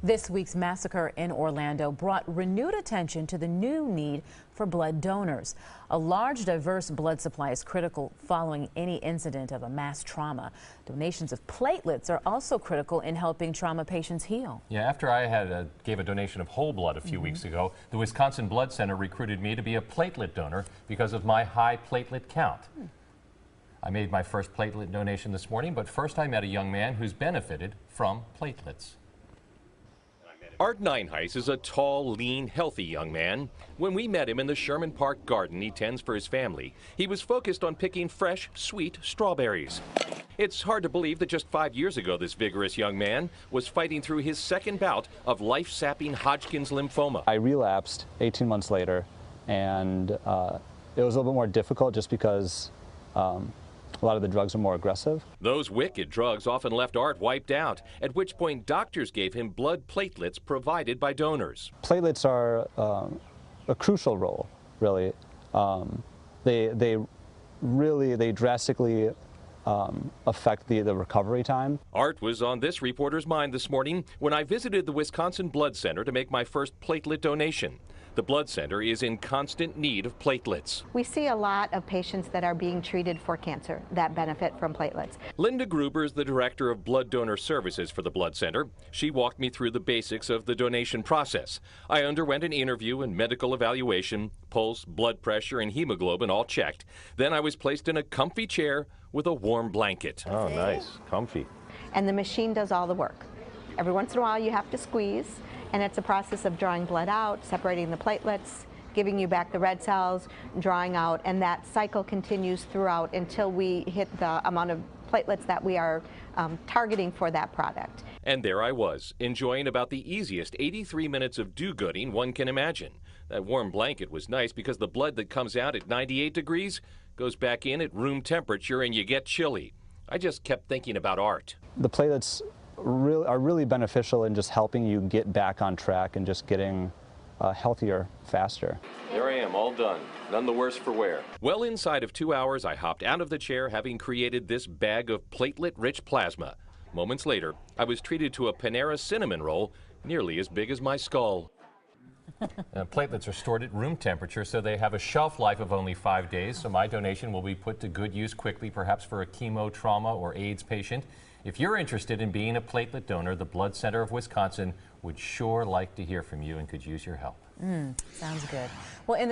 This week's massacre in Orlando brought renewed attention to the new need for blood donors. A large, diverse blood supply is critical following any incident of a mass trauma. Donations of platelets are also critical in helping trauma patients heal. Yeah, after I gave a donation of whole blood a few weeks ago, the Wisconsin Blood Center recruited me to be a platelet donor because of my high platelet count. I made my first platelet donation this morning, but first I met a young man who's benefited from platelets. Art Nineheis is a tall, lean, healthy young man. When we met him in the Sherman Park garden he tends for his family, he was focused on picking fresh, sweet strawberries. It's hard to believe that just 5 years ago this vigorous young man was fighting through his second bout of life-sapping Hodgkin's lymphoma. I relapsed 18 months later, and it was a little bit more difficult just because a lot of the drugs are more aggressive. Those wicked drugs often left Art wiped out, at which point doctors gave him blood platelets provided by donors. Platelets are a crucial role, really. They drastically affect the recovery time. Art was on this reporter's mind this morning when I visited the Wisconsin Blood Center to make my first platelet donation. The blood center is in constant need of platelets. We see a lot of patients that are being treated for cancer that benefit from platelets. Linda Gruber is the director of blood donor services for the blood center. She walked me through the basics of the donation process. I underwent an interview and medical evaluation, pulse, blood pressure, and hemoglobin all checked. Then I was placed in a comfy chair with a warm blanket. Oh, nice. Comfy. And the machine does all the work. Every once in a while you have to squeeze, and it's a process of drawing blood out, separating the platelets, giving you back the red cells, drawing out, and that cycle continues throughout until we hit the amount of platelets that we are targeting for that product. And there I was, enjoying about the easiest 83 minutes of do-gooding one can imagine. That warm blanket was nice because the blood that comes out at 98 degrees goes back in at room temperature and you get chilly. I just kept thinking about Art. The platelets are really beneficial in just helping you get back on track and just getting healthier faster. There I am, all done. None the worse for wear. Well, inside of 2 hours, I hopped out of the chair having created this bag of platelet-rich plasma. Moments later, I was treated to a Panera cinnamon roll nearly as big as my skull. Platelets are stored at room temperature, so they have a shelf life of only 5 days. So my donation will be put to good use quickly, perhaps for a chemo, trauma, or AIDS patient. If you're interested in being a platelet donor, the Blood Center of Wisconsin would sure like to hear from you and could use your help. Sounds good. Well, in this